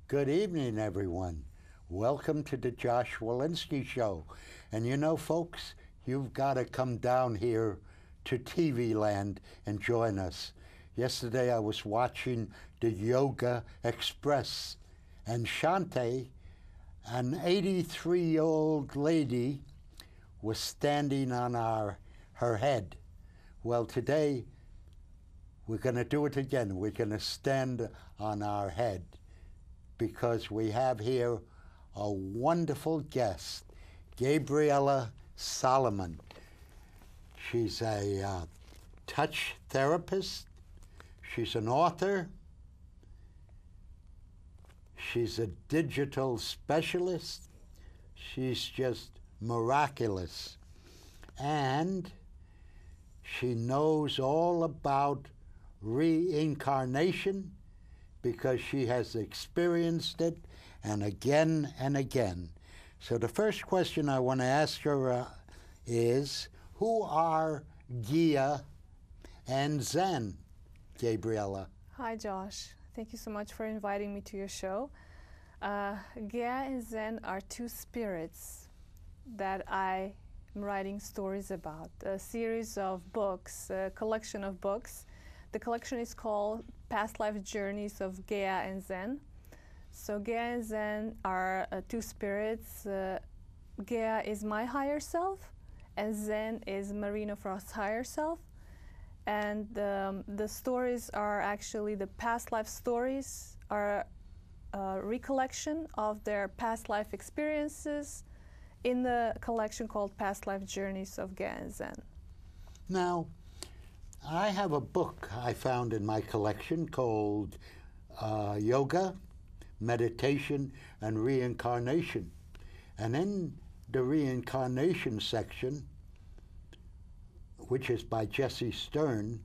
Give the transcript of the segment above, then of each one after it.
Good evening, everyone. Welcome to the Josh Volinski Show. And you know, folks, you've got to come down here to TV Land and join us. Yesterday I was watching the Yoga Express, and Shante, an 83-year-old lady, was standing on her head. Well, today we're going to do it again. We're going to stand on our head, because we have here a wonderful guest, Gabrijela Solomon. She's a touch therapist. She's an author. She's a digital specialist. She's just miraculous. And she knows all about reincarnation, because she has experienced it and again and again. So the first question I want to ask her is, who are Gia and Zen, Gabrijela? Hi, Josh. Thank you so much for inviting me to your show. Gia and Zen are two spirits that I am writing stories about, a series of books, a collection of books. The collection is called Past Life Journeys of Gia and Zen. So Gia and Zen are two spirits. Gia is my higher self, and Zen is Marina Frost's higher self. And the stories are actually, the past life stories are a recollection of their past life experiences in the collection called Past Life Journeys of Gia and Zen. Now, I have a book I found in my collection called Yoga, Meditation, and Reincarnation. And in the reincarnation section, which is by Jesse Stern,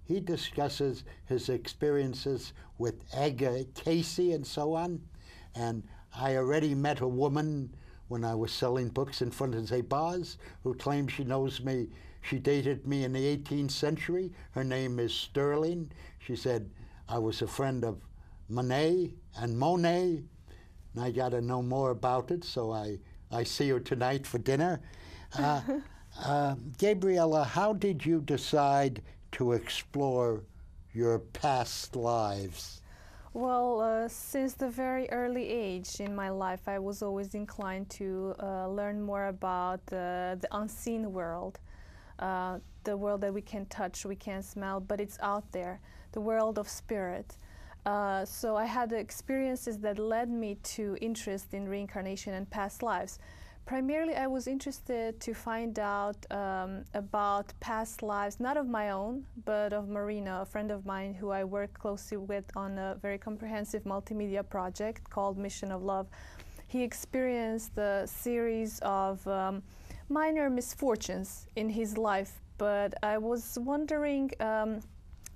he discusses his experiences with Edgar Casey and so on. And I already met a woman when I was selling books in front of bars who claimed she knows me. She dated me in the 18th century. Her name is Sterling. She said I was a friend of Monet and Monet, and I got to know more about it, so I see her tonight for dinner. Gabrijela, how did you decide to explore your past lives? Well, since the very early age in my life, I was always inclined to learn more about the unseen world. The world that we can touch, we can smell, but it's out there, the world of spirit. So I had experiences that led me to interest in reincarnation and past lives. Primarily, I was interested to find out about past lives, not of my own, but of Marina, a friend of mine who I work closely with on a very comprehensive multimedia project called Mission of Love. He experienced a series of minor misfortunes in his life, but I was wondering,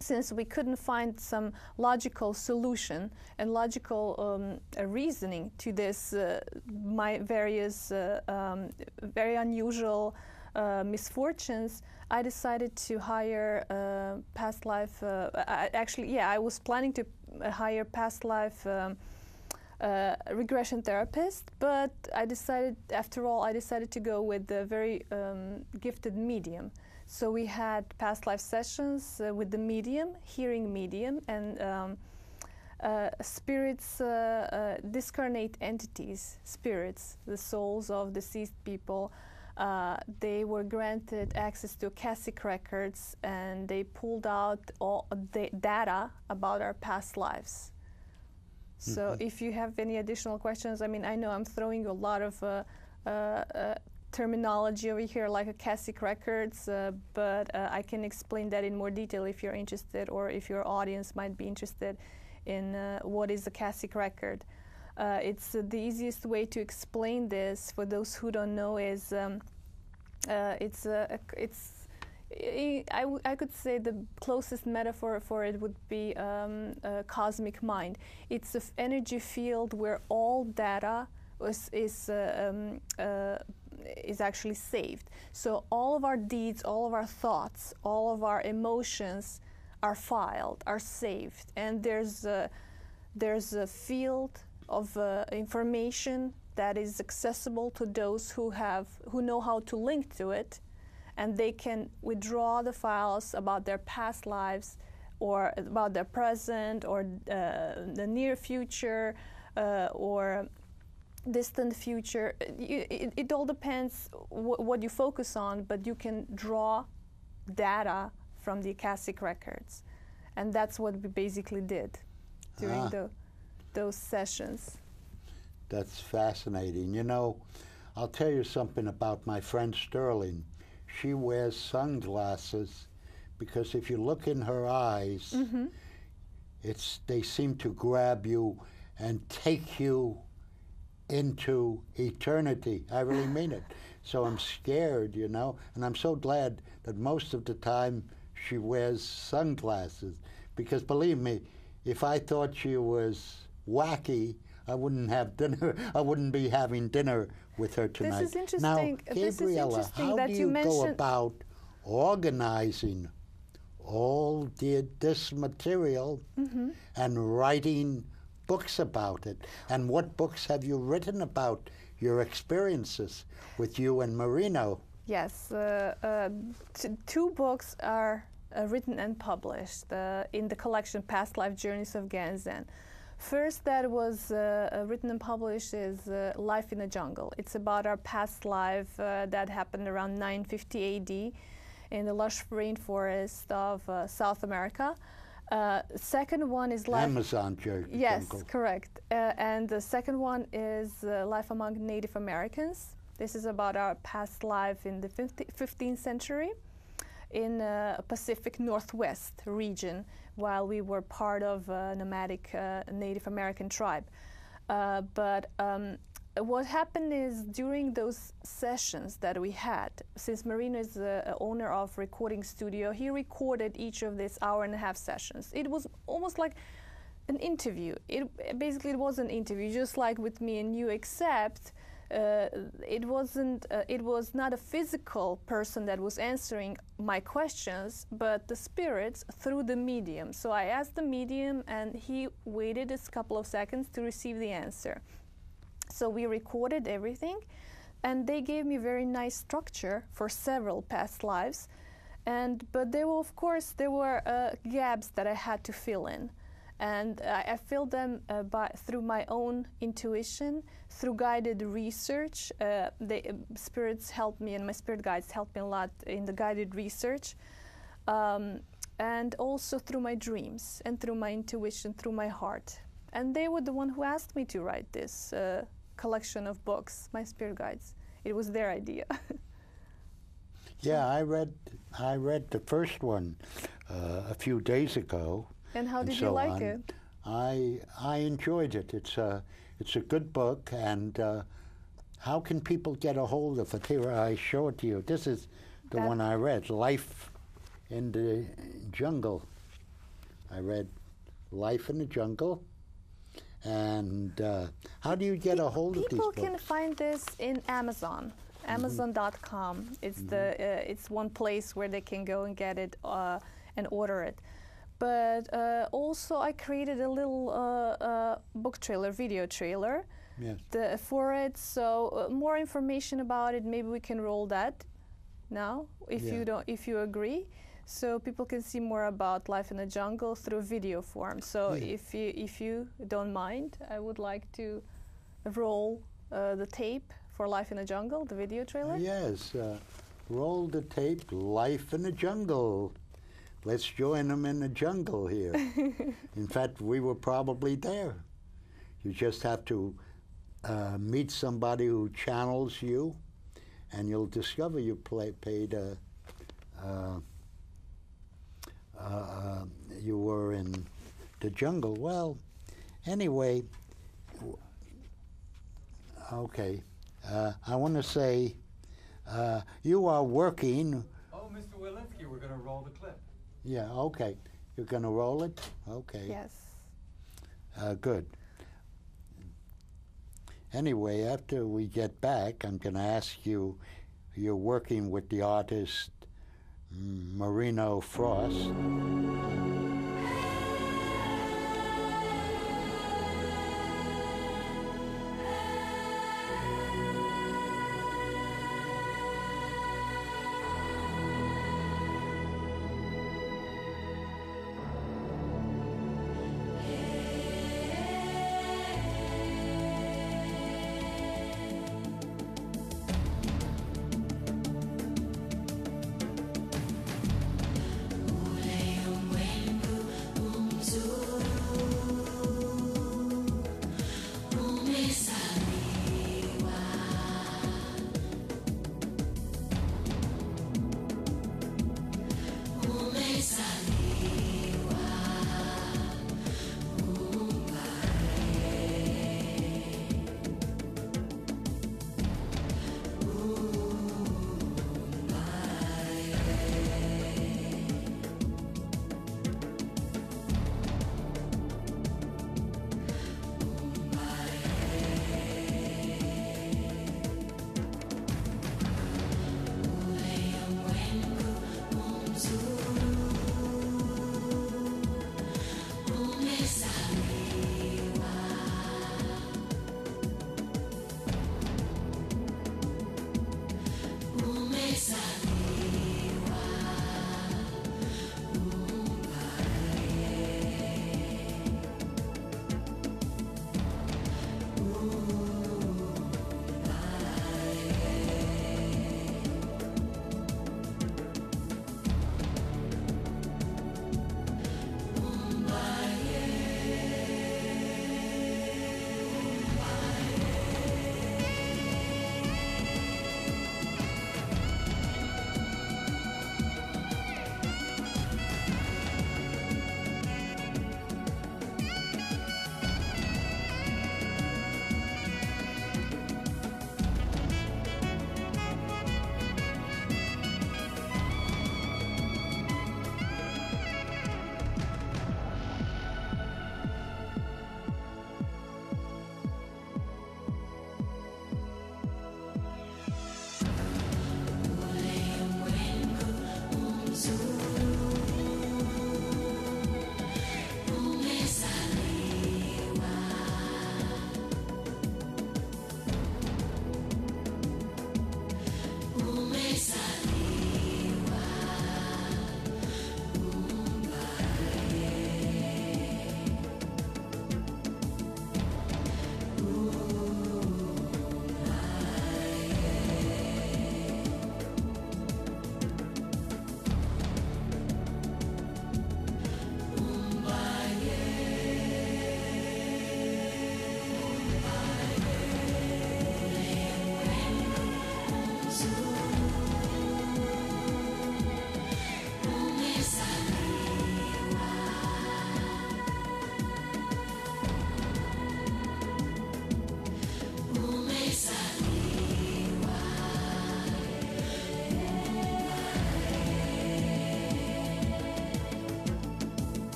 since we couldn't find some logical solution and logical reasoning to this, my various very unusual misfortunes, I decided to hire past life. I was planning to hire past life regression therapist, but I decided, after all, to go with a very gifted medium. So we had past life sessions with the medium, hearing medium, and spirits, discarnate entities, spirits, the souls of deceased people. They were granted access to Akashic records, and they pulled out all the data about our past lives. So if you have any additional questions, I mean, I know I'm throwing a lot of terminology over here, like Akashic records, but I can explain that in more detail if you're interested, or if your audience might be interested in what is Akashic record. It's the easiest way to explain this for those who don't know is I could say the closest metaphor for it would be a cosmic mind. It's an energy field where all data is actually saved. So all of our deeds, all of our thoughts, all of our emotions are filed, are saved, and there's a field of information that is accessible to those who know how to link to it, and they can withdraw the files about their past lives or about their present or the near future or distant future. It all depends what you focus on, but you can draw data from the Akashic records, and that's what we basically did during those sessions. That's fascinating. You know, I'll tell you something about my friend Sterling. She wears sunglasses because if you look in her eyes, they seem to grab you and take you into eternity. I really mean it. So I'm scared, you know, and I'm so glad that most of the time she wears sunglasses, because believe me, if I thought she was wacky, I wouldn't have dinner. I wouldn't be having dinner with her tonight. This is interesting. Now, Gabrijela, how do you go about organizing all this material and writing books about it? And what books have you written about your experiences with you and Marino? Yes, two books are written and published in the collection Past Life Journeys of Ganzen. First that was written and published is Life in the Jungle. It's about our past life that happened around 950 AD in the lush rainforest of South America. Second one is Life... Amazon jungle. Yes, correct. And the second one is Life Among Native Americans. This is about our past life in the 15th century in Pacific Northwest region, while we were part of a nomadic Native American tribe. But what happened is during those sessions that we had, since Marino is the owner of recording studio, he recorded each of these hour-and-a-half sessions. It was almost like an interview. Basically, it was an interview, just like with me and you, except it was not a physical person that was answering my questions, but the spirits through the medium. So I asked the medium, and he waited a couple of seconds to receive the answer. So we recorded everything, and they gave me very nice structure for several past lives. But there were, of course, gaps that I had to fill in. And I filled them through my own intuition, through guided research. The spirits helped me, and my spirit guides helped me a lot in the guided research. And also through my dreams, and through my intuition, through my heart. And they were the one who asked me to write this collection of books, my spirit guides. It was their idea. Yeah, I read the first one a few days ago. And how did you like it? I enjoyed it. It's a good book, and how can people get a hold of it? Here, I show it to you. This is the one I read, Life in the Jungle. I read Life in the Jungle. And how do you get a hold of these books? People can find this in Amazon, Amazon.com. It's one place where they can go and get it and order it. But also I created a little book trailer, video trailer for it. So more information about it, maybe we can roll that now, if you agree. So people can see more about Life in the Jungle through video form. So if you don't mind, I would like to roll the tape for Life in the Jungle, the video trailer. Yes, roll the tape, Life in the Jungle. Let's join them in the jungle here. In fact, we were probably there. You just have to meet somebody who channels you, and you'll discover you you were in the jungle. Well, anyway, okay. I want to say you are working. Oh, Mr. Wolinski, we're going to roll the clip. Yeah, okay. You're going to roll it? Okay. Yes. Good. Anyway, after we get back, I'm going to ask you, you're working with the artist Marino Frost.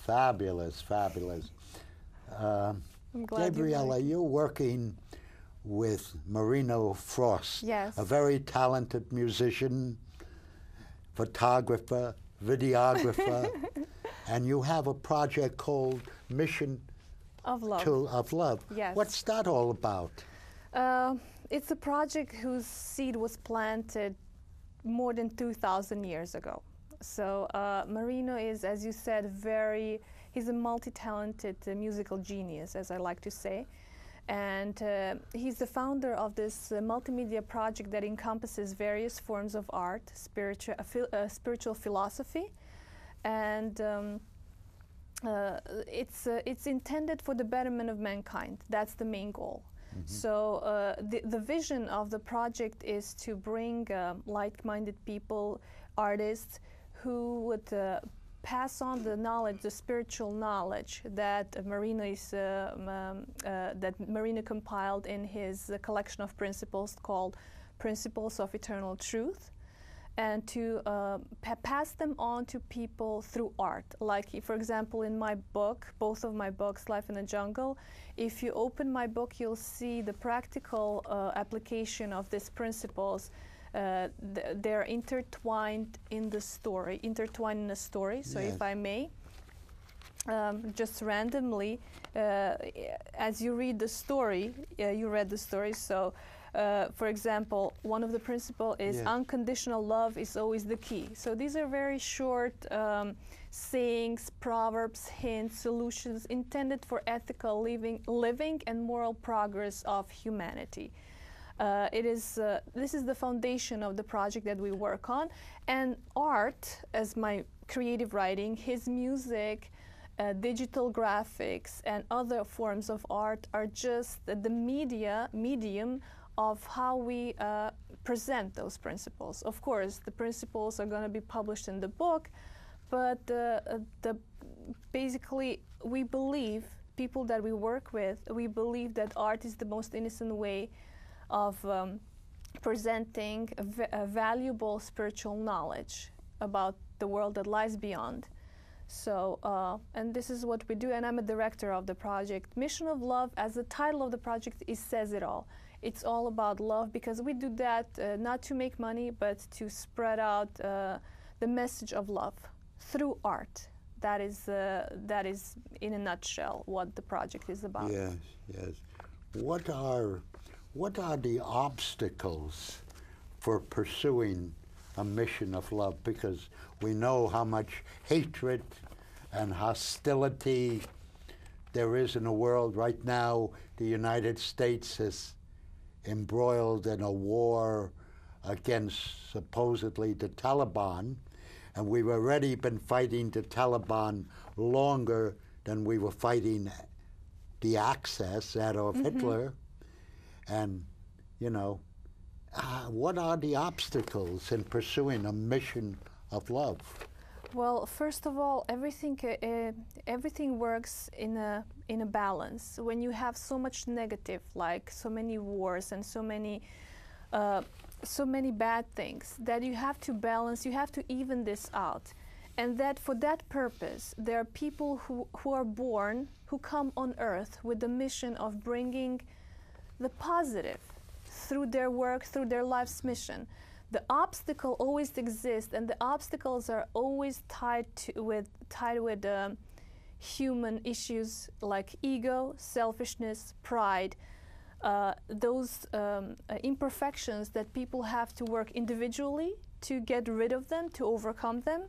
Fabulous, fabulous. I'm glad Gabrijela, you're working with Marino Frost, Yes. a very talented musician, photographer, videographer, and you have a project called Mission of love. of Love. Yes. What's that all about? It's a project whose seed was planted more than 2,000 years ago. So Marino is, as you said, he's a multi-talented musical genius, as I like to say. And he's the founder of this multimedia project that encompasses various forms of art, spiritual philosophy, and it's intended for the betterment of mankind. That's the main goal. Mm-hmm. So the vision of the project is to bring like-minded people, artists, who would pass on the knowledge, the spiritual knowledge that Marino compiled in his collection of principles called Principles of Eternal Truth, and to pass them on to people through art. Like, for example, in my book, both of my books, Life in the Jungle, if you open my book, you'll see the practical application of these principles. They're intertwined in the story, So Yes. if I may, just randomly, as you read the story, you read the story, so for example, one of the principles is Yes. unconditional love is always the key. So these are very short sayings, proverbs, hints, solutions intended for ethical living and moral progress of humanity. This is the foundation of the project that we work on, and art, as my creative writing, his music, digital graphics, and other forms of art are just the medium of how we present those principles. Of course, the principles are going to be published in the book, but basically we believe, people that we work with, we believe that art is the most innocent way of presenting a valuable spiritual knowledge about the world that lies beyond. So, and this is what we do, and I'm a director of the project. Mission of Love, as the title of the project says it all. It's all about love, because we do that not to make money, but to spread out the message of love through art. That is, in a nutshell, what the project is about. Yes, yes. What are the obstacles for pursuing a mission of love? Because we know how much hatred and hostility there is in the world right now. The United States is embroiled in a war against supposedly the Taliban, and we've already been fighting the Taliban longer than we were fighting the Axis, Adolf Hitler. And, you know, what are the obstacles in pursuing a mission of love? Well, first of all, everything works in a balance. When you have so much negative, like so many wars and so many bad things, that you have to balance, you have to even this out. And that for that purpose, there are people who are born, who come on earth with the mission of bringing the positive through their work, through their life's mission. The obstacle always exists, and the obstacles are always tied with human issues like ego, selfishness, pride, those imperfections that people have to work individually to get rid of them, to overcome them.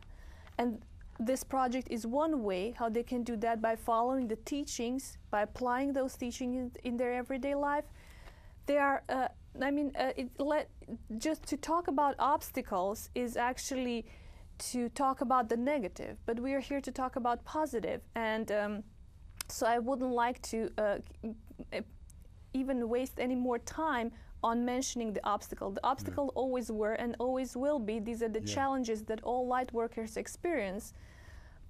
And this project is one way how they can do that, by following the teachings, by applying those teachings in their everyday life. They are, just to talk about obstacles is actually to talk about the negative, but we are here to talk about positive. And so I wouldn't like to even waste any more time on mentioning the obstacle. The obstacle always were and always will be. These are the challenges that all light workers experience.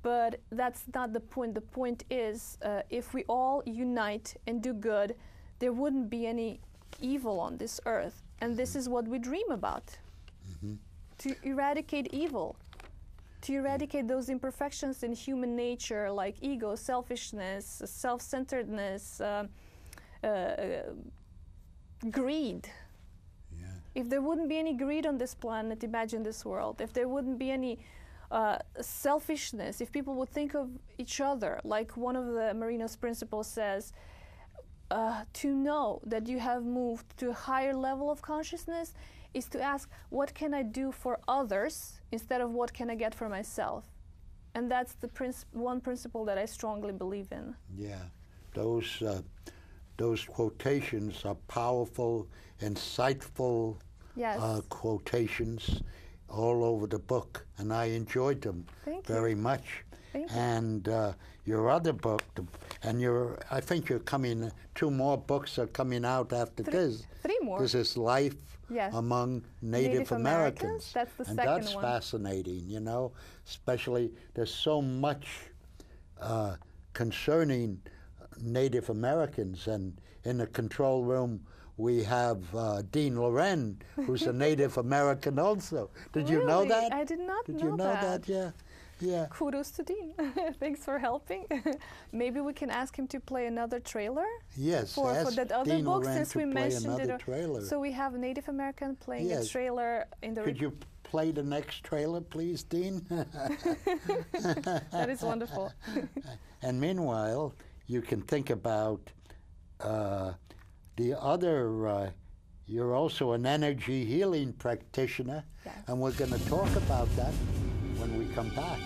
But that's not the point. The point is, if we all unite and do good, there wouldn't be any evil on this earth. And this is what we dream about, to eradicate evil. to eradicate those imperfections in human nature, like ego, selfishness, self-centeredness, greed. Yeah. If there wouldn't be any greed on this planet, imagine this world. If there wouldn't be any selfishness, if people would think of each other, like one of the Marino's principles says, to know that you have moved to a higher level of consciousness is to ask, what can I do for others instead of what can I get for myself? And that's the one principle that I strongly believe in. Yeah, those quotations are powerful, insightful Yes. Quotations all over the book, and I enjoyed them very much. Thank you. And your other book, and I think you're coming, 2 more books are coming out after this. 3 more. This is Life Yes. Among Native Americans. That's the and second that's one. fascinating, you know, especially there's so much concerning Native Americans. And in the control room, we have Dean Loren, who's a Native American also. Did you know that? I did not know that. Did you know that? Yeah. Yeah. Kudos to Dean. Thanks for helping. Maybe we can ask him to play another trailer. Yes, for that other Dean book, Loren since to we play mentioned another it. Trailer. So we have a Native American playing Yes. a trailer in the. Could you play the next trailer, please, Dean? That is wonderful. And meanwhile, you can think about the other. You're also an energy healing practitioner, Yes. and we're going to talk about that when we come back.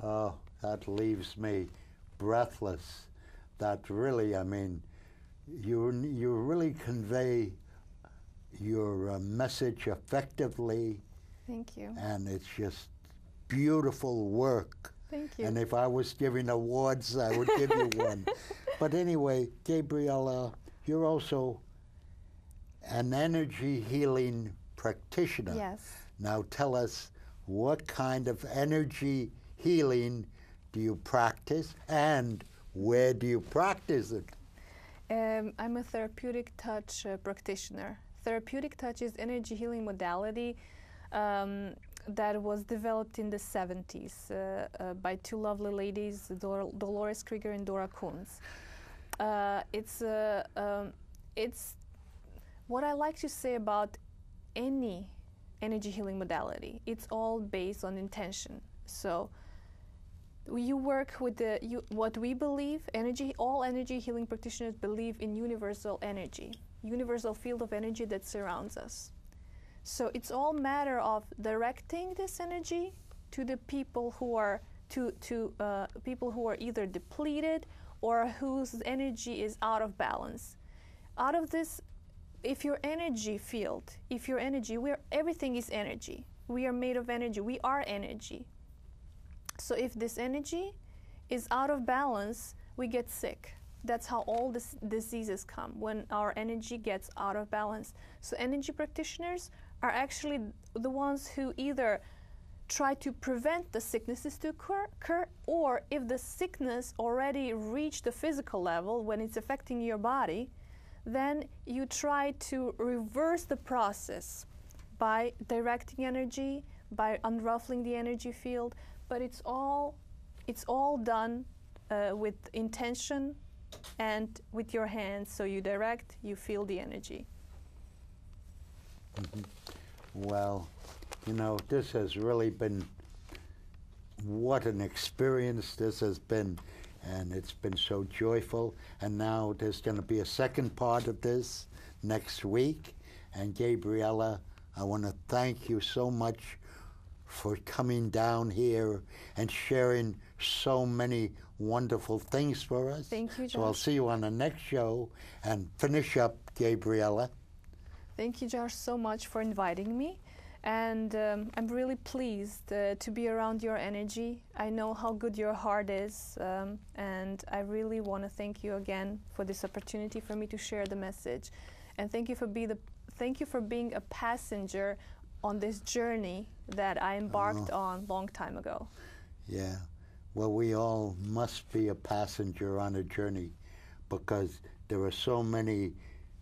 Oh, that leaves me breathless. that really, I mean, you really convey your message effectively. Thank you. And it's just beautiful work. Thank you. And if I was giving awards, I would give you one. But anyway, Gabrijela, you're also an energy healing practitioner. Yes. Now tell us, what kind of energy healing do you practice, and where do you practice it? I'm a therapeutic touch practitioner. Therapeutic touch is energy healing modality that was developed in the 70s by two lovely ladies, Dolores Krieger and Dora Kunz. It's what I like to say about any energy healing modality. It's all based on intention. So you work with what we believe. All energy healing practitioners believe in universal energy, universal field of energy that surrounds us. So it's all matter of directing this energy to the people who are people who are either depleted or whose energy is out of balance. Out of this, if your energy field, everything is energy. We are made of energy. We are energy. So if this energy is out of balance, we get sick. That's how all this diseases come, when our energy gets out of balance. So energy practitioners are actually the ones who either try to prevent the sicknesses to occur, or if the sickness already reached the physical level when it's affecting your body, then you try to reverse the process by directing energy, by unruffling the energy field. But it's all done with intention and with your hands. So you direct, you feel the energy. Mm-hmm. Well, you know, this has really been, what an experience this has been, and it's been so joyful. And now there's going to be a second part of this next week. And Gabrijela, I want to thank you so much for coming down here and sharing so many wonderful things for us. Thank you, Josh. So I'll see you on the next show, and finish up, Gabrijela. Thank you, Josh, so much for inviting me. And I'm really pleased to be around your energy. I know how good your heart is, and I really want to thank you again for this opportunity for me to share the message. And thank you for being a passenger on this journey that I embarked on a long time ago. Yeah. Well, we all must be a passenger on a journey, because there are so many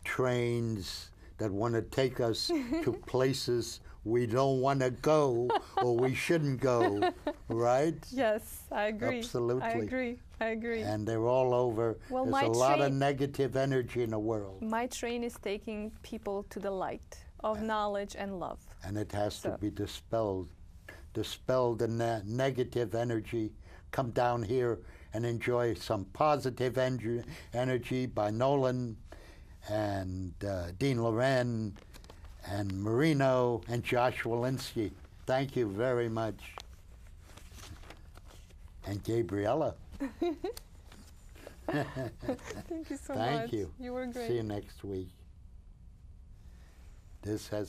trains that want to take us to places we don't want to go or we shouldn't go, right? Yes, I agree. Absolutely. I agree. And they're all over. Well, there's a lot of negative energy in the world. My train is taking people to the light of knowledge and love. And it has to be dispelled. Dispel the negative energy. Come down here and enjoy some positive energy by Nolan and Dean Loren and Marino and Josh Wolinski. Thank you very much. And Gabrijela. Thank you so much. Thank you. You were great. See you next week. This has